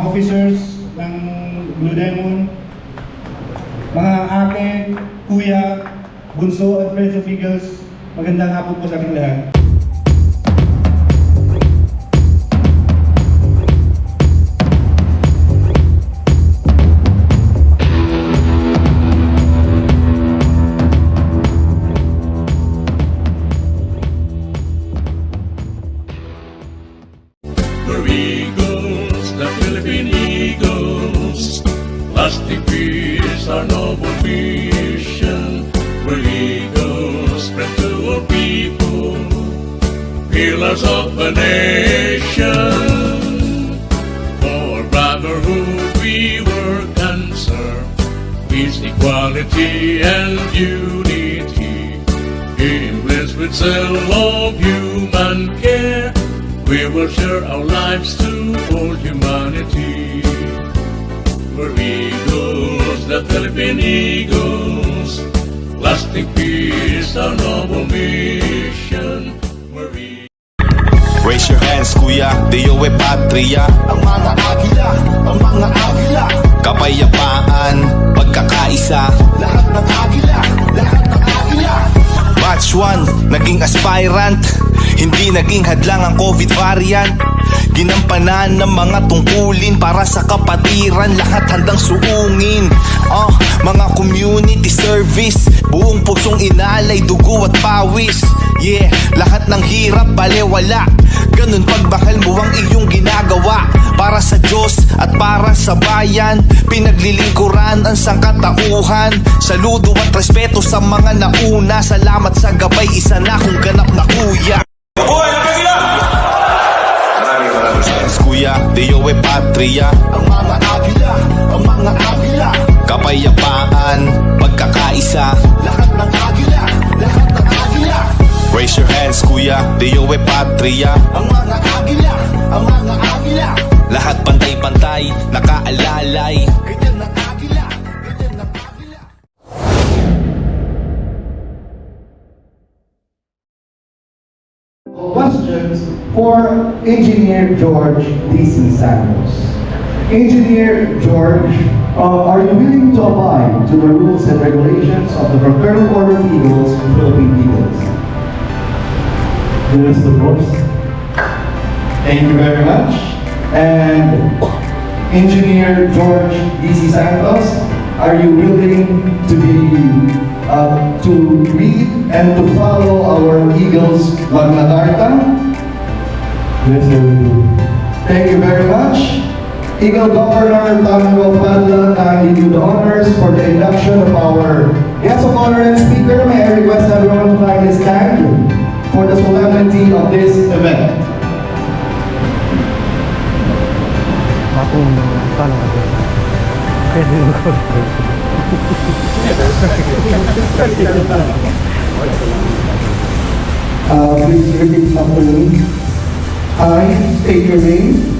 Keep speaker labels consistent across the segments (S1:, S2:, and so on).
S1: officers ng Blue Demon, mga ate, kuya, bunso at friends of Eagles, magandang hapon po sa ating lahat.
S2: We're Eagles, the Philippine Eagles. Lasting peace, our noble mission. We're Eagles, spread to all people, pillars of the nation. For brotherhood we work and serve, peace, equality, and unity. Blessed with self-love, human care, we will share our lives to all humanity. We're Eagles, the Philippine Eagles. Lasting peace, our noble mission. We're Eagles.
S3: Raise your hands, kuya, Deo e Patria.
S4: Ang mga agila, ang mga agila.
S3: Kapayapaan, pagkakaisa.
S4: Lahat ng agila, lahat ng agila.
S3: Batch 1, naging aspirant. Hindi naging hadlang ang COVID variant. Ginampanan ng mga tungkulin para sa kapatiran. Lahat handang suungin. Mga community service, buong pusong inalay, dugo at pawis. Yeah, lahat ng hirap balewala. Ganun pagmahal mo ang iyong ginagawa. Para sa Diyos at para sa bayan, pinaglilingkuran ang sangkatauhan. Saludo at respeto sa mga nauna. Salamat sa gabay, isa na kong ganap na kuya. Maraming salamat, kuya, Deo e Patria.
S4: Ang mga agila, ang mga agila.
S3: Kapayapaan, pagkakaisa.
S4: Lahat ng agila, lahat ng agila.
S3: Raise your hands, kuya, Deo e Patria.
S4: Ang mga agila, ang mga agila.
S3: Lahat pantay-pantay, nakaalalay.
S4: Ganyan ng agila, ganyan ng agila.
S1: Questions for Engineer George D.C. Santos. Engineer George, are you willing to abide to the rules and regulations of the Fraternal Order of Eagles, Philippine Eagles? Yes, of course. Thank you very much. And Engineer George D.C. Santos, are you willing to read and to follow our Eagles Magna Carta? Yes, I will do. Thank you very much. Eagle Governor Tango Padla kindly do the honors for the induction of our guest of honor and speaker. May I request everyone to kindly stand for the solemnity of this event. Please repeat after me. I state your name.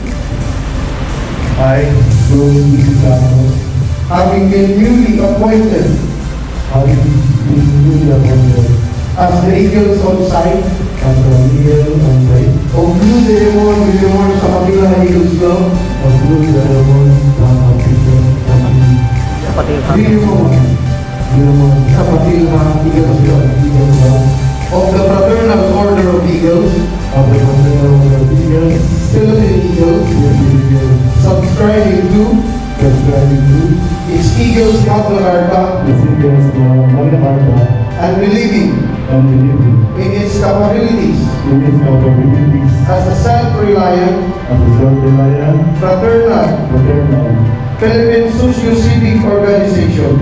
S1: I, George D.C. Santos, having been newly appointed as the Eagles on site of Blue Demon sa Manila Eagles Club sa Manila Eagles Club of the Fraternal Order of Eagles, Philippine Eagles, subscribing to its Eagles Magna Carta, and believing in its capabilities as a self-reliant, fraternal, Philippine Socio-Civic Organization,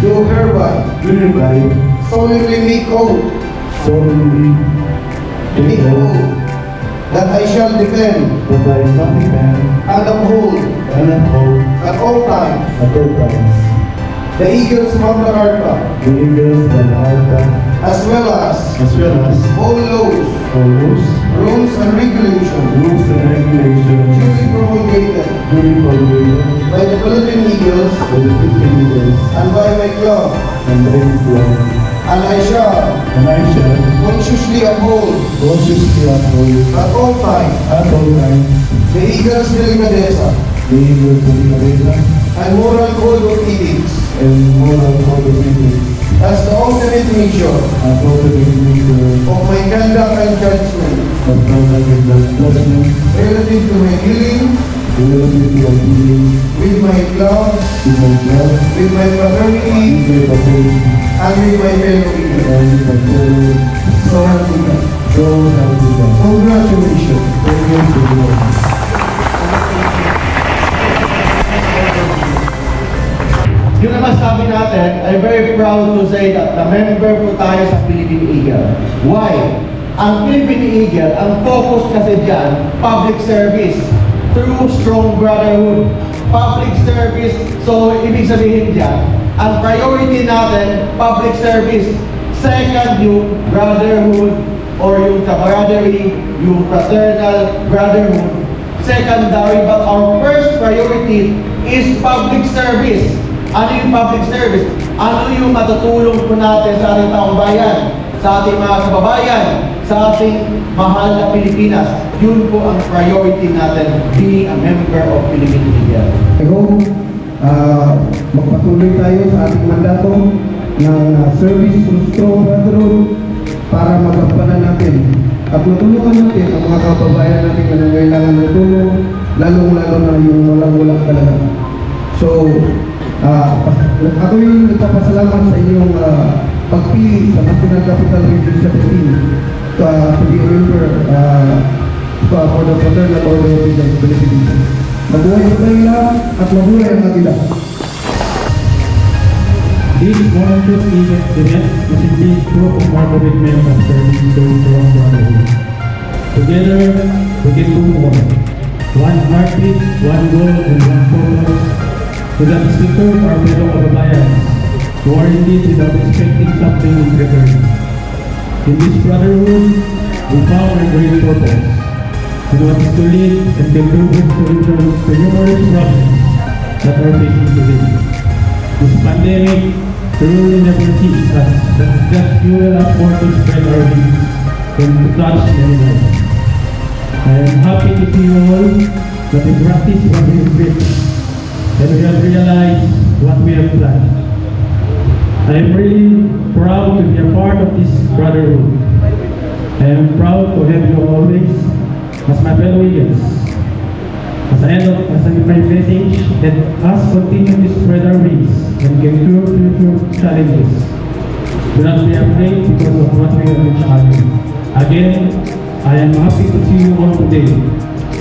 S1: do hereby solemnly make oath that I shall defend and uphold at all times the Eagles Magna Carta, as well as all laws, rules and regulations duly promulgated by the Philippine Eagles and by my club, and I shall
S4: consciously uphold
S1: consciously uphold
S4: at all times
S1: at all times
S4: the Eagles Delicadeza
S1: the Eagles Delicadeza
S4: and moral code of ethics
S1: and moral code of ethics
S4: as the ultimate measure
S1: as ultimate measure
S4: of my conduct and judgment
S1: of conduct and judgment
S4: relative to my dealing
S1: relative to my dealing
S4: with my club,
S1: with my club,
S4: with my fraternity,
S1: with my fraternity,
S4: and with my fellow Eagles.
S1: and with my fellow.
S4: So help me God.
S1: So help me God.
S4: Congratulations.
S1: Thank you so much.
S5: Yun naman sabi natin, I'm very proud to say that na member po tayo sa Philippine Eagle. Why? Ang Philippine Eagle, ang focus kasi dyan, public service. Through strong brotherhood. Public service, so ibig sabihin dyan, ang priority natin, public service. Second, yung brotherhood or yung camaraderie, yung fraternal brotherhood. Secondary, but our first priority is public service. Ano yung public service? Ano yung matutulong po natin sa ating taong bayan, sa ating mga kababayan, sa ating mahal na Pilipinas? Yun po ang priority natin being a member of Philippine Eagle.
S1: I hope magpatuloy tayo sa ating mandato ng service to strong brotherhood para magampanan natin at matulungan natin ang mga kababayan natin na nangailangan ng tulong, lalong-lalo na yung walang-walang talaga. So, ako yung nagpapasalamat sa inyong pagpili sa National Capital Region 17 to be a member for the Fraternal Order of the Philippines. Mabuhay ang kanila at mabuhay ang kanila.
S6: This wonderful event is indeed proof of our commitment of serving those strong brotherhood. Together, we can do more. One heartbeat, one goal, and one purpose. To the speaker of our fellow kababayans, who are indeed without expecting something in return. In this brotherhood, we found a great purpose. We want to lead and contribute solutions to numerous problems that are facing today. This pandemic truly never ceases us, but it just fuel us more to spread our wings and to touch many lives. I am happy to see you all that we practice what we preach, and we have realized what we have planned. I am really proud to be a part of this brotherhood. I am proud to have you always as my fellow Eagles. As my message, let us continue to spread our wings and endure future challenges. Do not be afraid because of what we have each other. Again, I am happy to see you all today.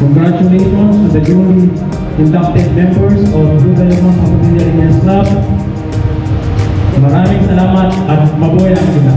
S6: Congratulations to the newly inducted members of Blue Diamond Kapamilya Rangers Club. Maraming salamat at mabuhay ang sila.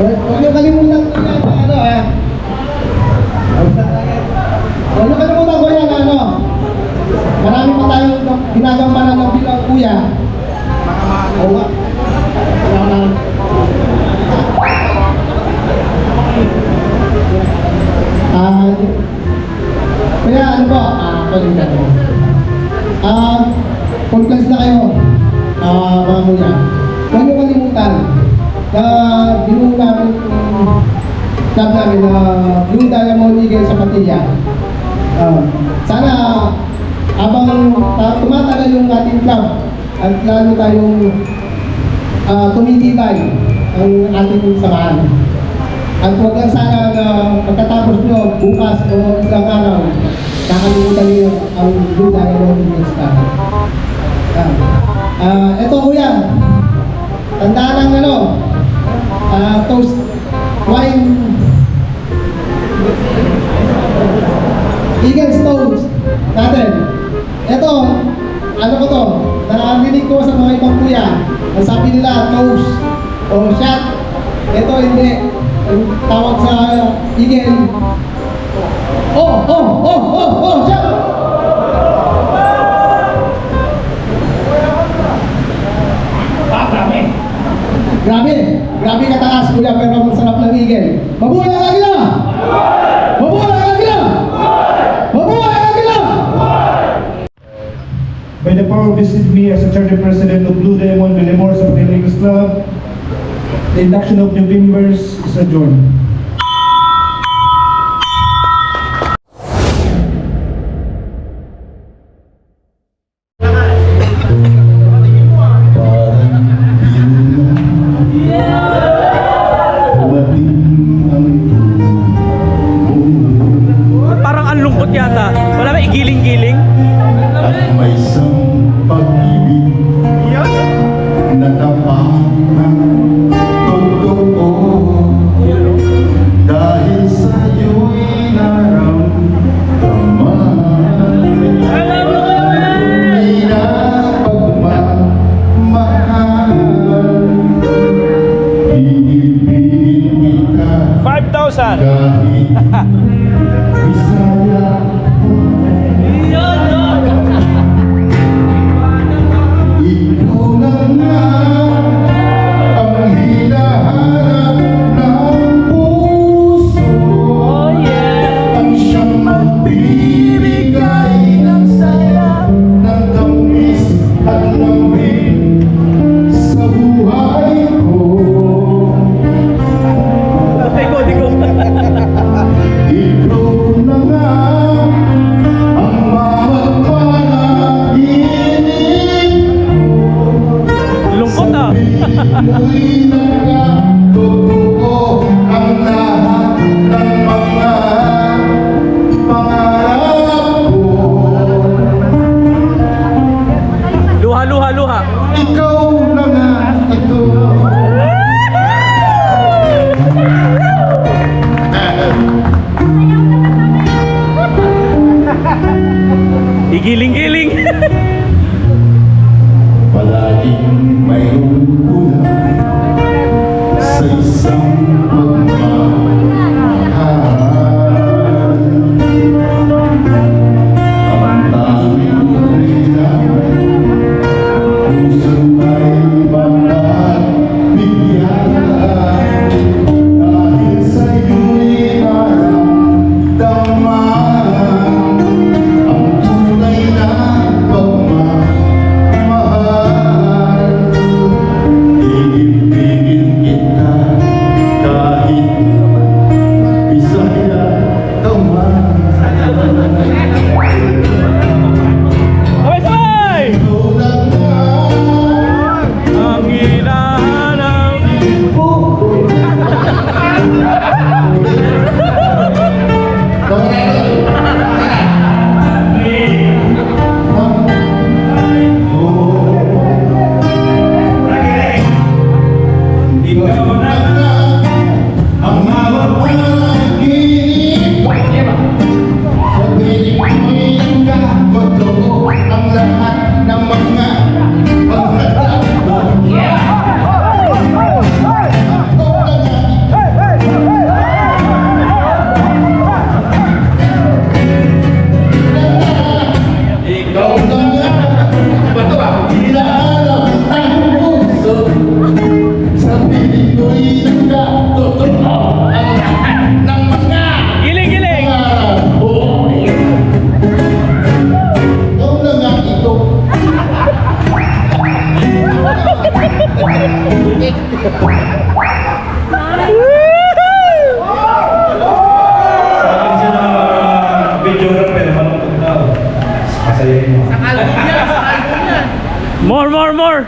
S5: Huwag niyo kalimutan ko yan na ano Huwag niyo kalimutan ko yan na ano. Marami pa tayong ginagampanan ng bilang kuya. Oo nga. Kaya ano ba? Pagkita ko. Conference na kayo. Mga kuya. Huwag niyo kalimutan na binuo namin yung club namin na Blue Diamond Eagle sa Patilla. Sana habang tumatagal yung ating club at lalo tayong tumitibay ang ating samahan. At huwag lang sana na pagkatapos nyo bukas o ilang araw nakalimutan niyo ang Blue Diamond Eagle Club. Ito kuya, tandaan ng ano, toast wine Eagles toast
S7: natin. Ito, ano ko to? Narinig ko sa mga ibang kuya. Ang sabi nila, toast o shot. Ito hindi. Ang tawag sa eagle. Shot! Grabe kataas kuya, pero ang sarap ng eagle. Mabuhay ang agila! Mabuhay ang agila! Mabuhay ang agila!
S4: By the power vested me as a charter president of Blue Diamond Villamor sa Pilipinas Club, the induction of new members is adjourned.
S8: Parang ang lungkot yata. Wala ba igiling-giling?
S1: At may isang pag-ibig na tapat ng totoo. Dahil sa'yo'y naramdaman. Hindi na pagmamahal. Iibigin kita
S8: 5,000!
S1: kahit Bisaya. Ikaw na nga ang hinahanap ng puso. Ang siyang magbibigay ng saya, ng tamis at lamig sa buhay ko. Ikaw na nga ang bawat panaginip ko.
S8: Lungkot ah.
S1: Mo'y nagkatotoo ang lahat ng mga pangarap ko.
S8: Luha, luha, luha.
S1: Ikaw na nga ito.
S8: Igiling-giling.
S1: Palaging mayroong kulang sa isang pagmamahal. Ang tanging kailangan, puso ay mapagbigyan. Dahil sa'yo'y naramdaman ang tunay na pagmamahal. Iibigin kita kahit Bisaya ka man.
S8: Sabay-sabay!
S1: Ikaw na nga
S8: Ang hinahanap.
S1: Ikaw na nga ang hawak panaginip. Sa piling mo'y nagkatotoo ang lahat ng mga pangarap ko. Ikaw na nga hinahanap ng puso. Sa piling ko'y nagkatotoo ang lahat ng mga
S8: Giling-giling.
S1: pangarap ko. Ikaw na nga ito.
S8: More, more, more.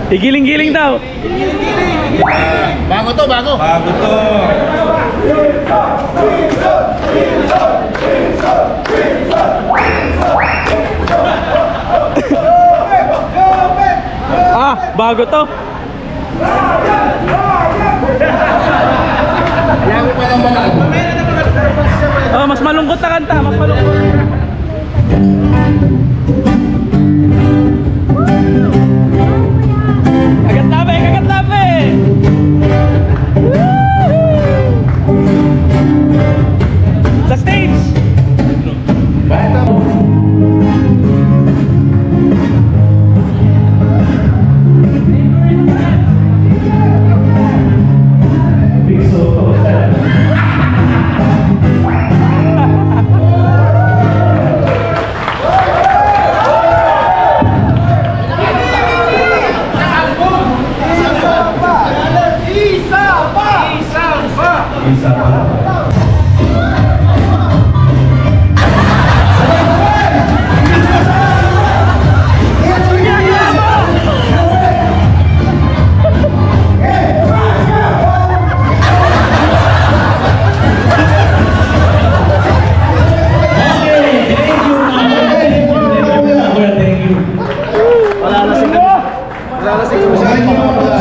S8: Igiling-giling daw.
S5: Bago to, bago.
S8: Ah, bago to.
S5: Bago pa lang ba?
S8: Oh, mas malungkot na kanta, mas malungkot. Kagat labi, kagat labi! Sa stage!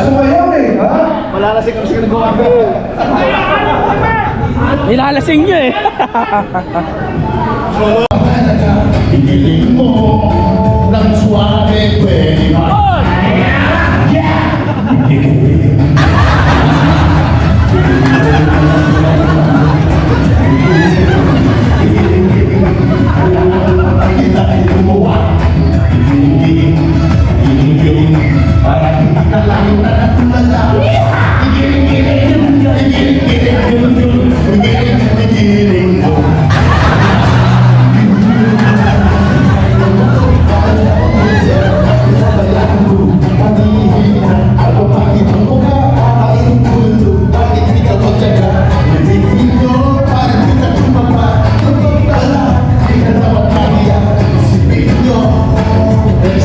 S1: Sumayaw eh, ha?
S5: Malalasing kami sa nagawa.
S8: Nilalasing nyo eh.
S9: Pigiling mo ng suave pwede ba? Kita ay gumawa. Giling-giling para hindi ka lang natulala. Giling-giling, giling-giling mo.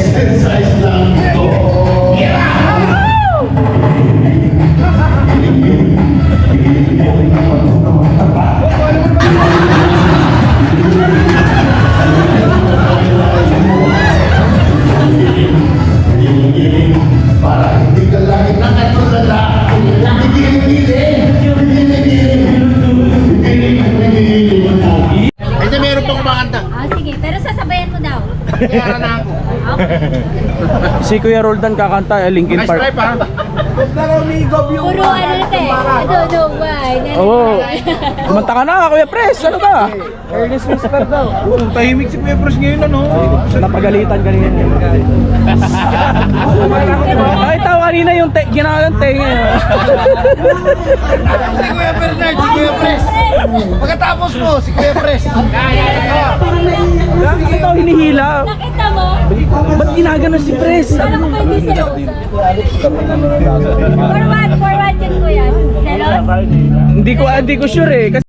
S9: Exercise lang ito. Giling-giling para hindi ka lagi nakatulala. Giling-giling, giling-giling mo.
S5: Kasi meron pang kumakanta.
S10: Ah, sige. Pero sasabayan mo daw.
S5: Kaya na ako.
S8: Si Kuya Roldan kakanta Linkin Park.
S5: Stripe ha?
S10: Puro ano na te. I don't know why.
S8: Oo. Kumanta ka na, Kuya Pres. Ano ba?
S5: Ernest Whisper daw. Tahimik si Kuya Pres ngayon ano?
S8: Napagalitan kanina. Nakita ko kanina yung ginawa ng tenga.
S5: Si Kuya Bernard, si Kuya Pres. Pagkatapos mo, si Kuya Pres.
S8: Bakit ito hinihila?
S10: Nakita mo?
S8: Ba't ginagano si Pres?
S10: Alam ko ba hindi sa'yo? Forward yun ko yan. Selos?
S8: Hindi ko sure eh.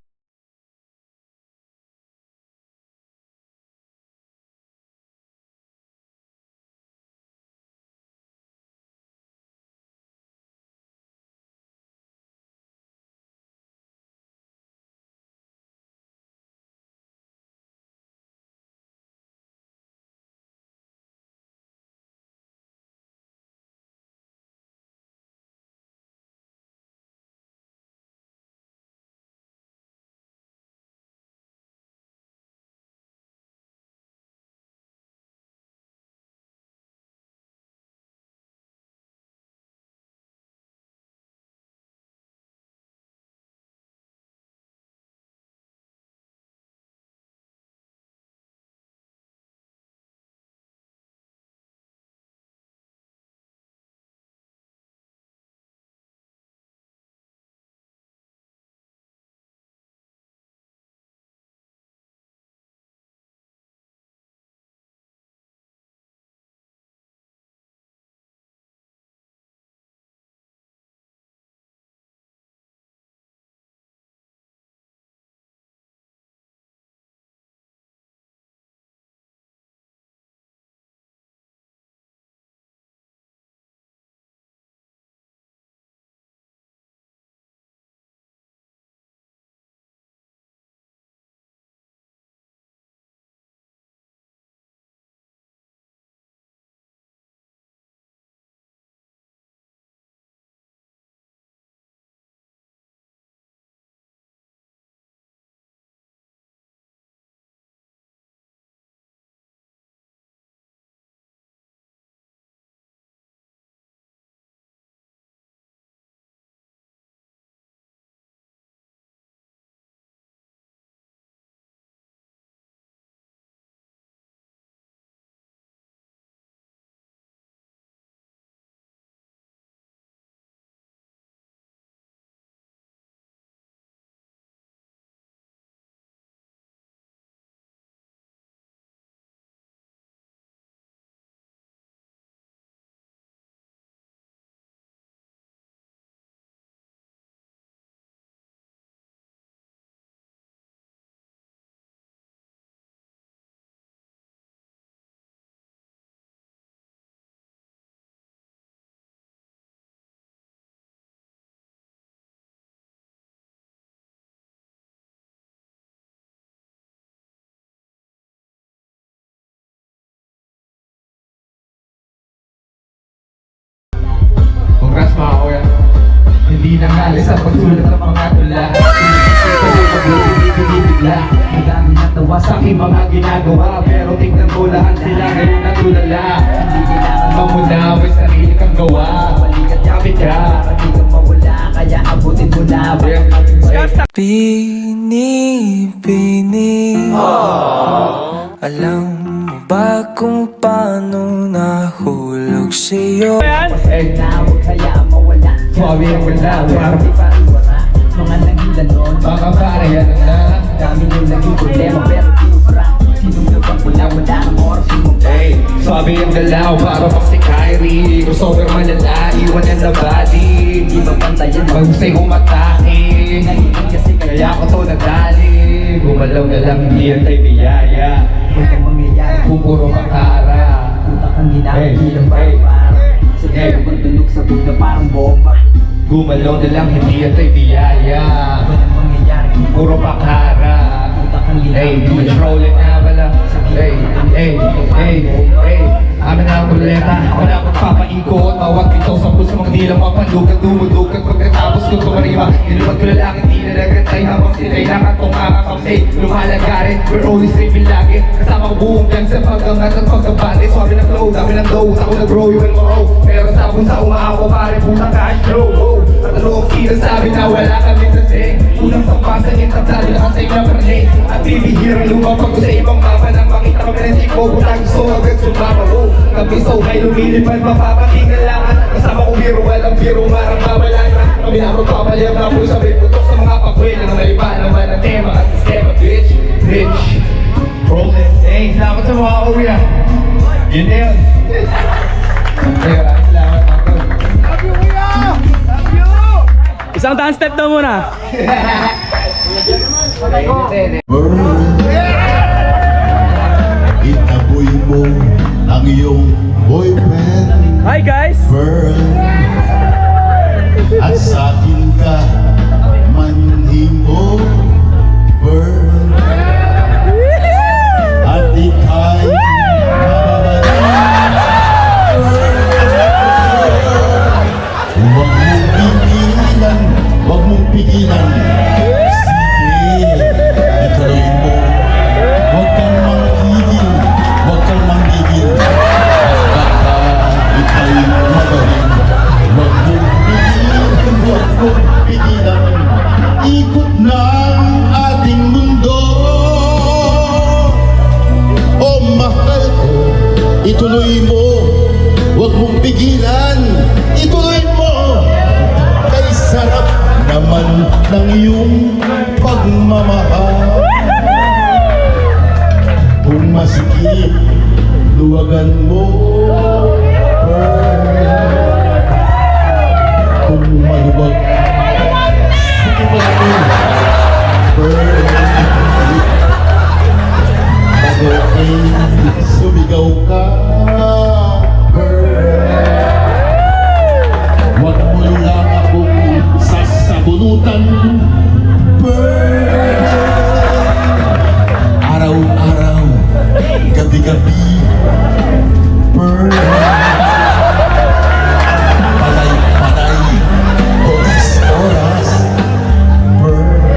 S11: Hindi nangali sa pagsulat ng mga tula. Binibigla ang dami ng tawa sa aking mga ginagawa. Pero tingnan ko lahat sila ngayon natulala. Hindi kailangan mamuna, may sarili kang gawa. Balikat kapit ka, hindi kang mawala. Kaya abutin mo na.
S12: Bini-bini Alam mo ba kung paano nahulog sa'yo?
S11: Eh, kaya mawala. Swabe ang wala. Parang di pa rin wala. Mga nangilan nun. Baka pare yan na. Dami yung naging problema pero di mo para. Sinungaban ko na wala ng oras mo. Hey, swabe ang galaw. Para pa si Kyrie. Crossover malala. Iwan yan na body. Di ba pantayan? Mahusay umatake. Nangilan kasi kaya ako to nagdali. Gumalaw na lang hindi yan tayo biyaya. Huwag kang mangyayari. Kung puro makara. Utak ang ginagawa. Sa kaya bang tunog sa tugna parang bomba. Gumalaw na lang hindi yan tayo biyaya. Huwag kang mangyayari. Kung puro makara. Utak ang ginagawa. Hey, controlling na pala. Hey. Amin na ang kuleta. Wala akong papaikot. Bawat ito sa puso mong di lang mapandugan. Dumudugan pagkatapos ko tumarima. Niluwag ko lalaki di na nagantay. Habang sila'y nakatong kakakamay. Lumalagarin, we're always saving lagi. Kasama ko buong gang sa pagkangat at pagkabate. Swabe ng flow, dami ng dose. Ako nag-grow, you and more. Pero tapon sa umaawa pare putang cash flow. At ano ang sinasabi na wala kami dating. Unang sampasan yung tatali na kasay na perlay. At bibihirang lumapag ko sa ibang mapa. Nang makita kami ng chico, butang gusto agad sumama ko. Kami so high lumilipad, mapapakingan lahat. Kasama ko biro, walang biro, marang mawalan. Kami na magpapaliyam na po sabay putok sa mga pakwela. Na malipa naman ang tema at sistema, bitch. Rolling. Hey, salamat sa mga uya. Yun na yun. Salamat mga
S8: Isang dance step daw muna.
S9: Itaboy mo ang iyong boyfriend,
S8: Hi guys!
S9: Pearl. At sa akin ka manhin mo, Pearl. At ika'y huwag mong pigilan. Sige, ituloy mo. Huwag kang manggigil. Huwag kang manggigil. At baka ika'y magaling. Huwag mong pigilan. Huwag mong pigilan. Ikot ng ating mundo. Oh, mahal ko, ituloy mo. Huwag mong pigilan. Ituloy mo. Kay sarap naman ng iyong pagmamahal. Kung masikip, luwagan mo, Pearl. Kung maluwag, sukipan mo, Pearl. Bago ay sumigaw ka, Pearl. Huwag mo lang akong sasabunutan, Pearl. Araw-araw, gabi-gabi, Pearl. Patay-patay, oras-oras, Pearl.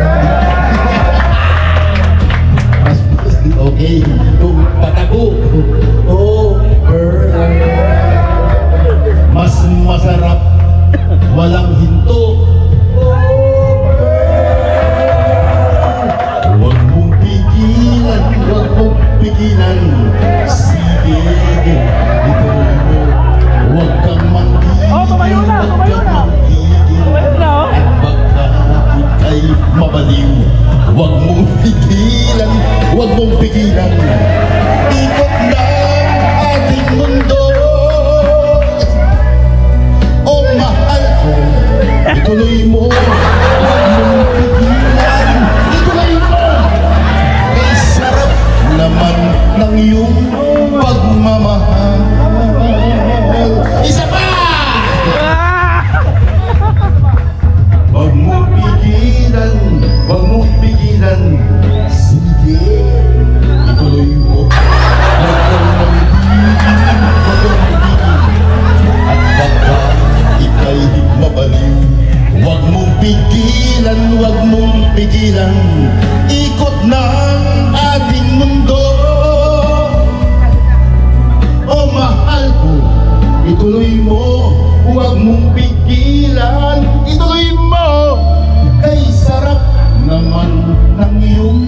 S9: Mas okay kung patago, oh, Pearl. Mas masarap, walang hinto. Huwag mong pigilan, huwag mong pigilan. Sige, ituloy mo. Huwag kang manggigil, huwag kang manggigil. At baka ika'y mabaliw. Huwag mong pigilan, huwag mong pigilan. Ikot lang ating mundo. Oh, mahal ko, ituloy mo. Huwag mong pigilan. Ituloy mo. Kay sarap naman ng iyong pagmamahal. Isa pa! Huwag mong pigilan. Huwag mong pigilan. Sige, ituloy mo. Huwag kang manggigil. Huwag kang manggigil. At baka ika'y mabaliw. Huwag mo pigilan, huwag mong pigilan. Ikot ng ating mundo. Oh mahal ko, ituloy mo, huwag mong pigilan. Ituloy mo, kay sarap naman ng iyong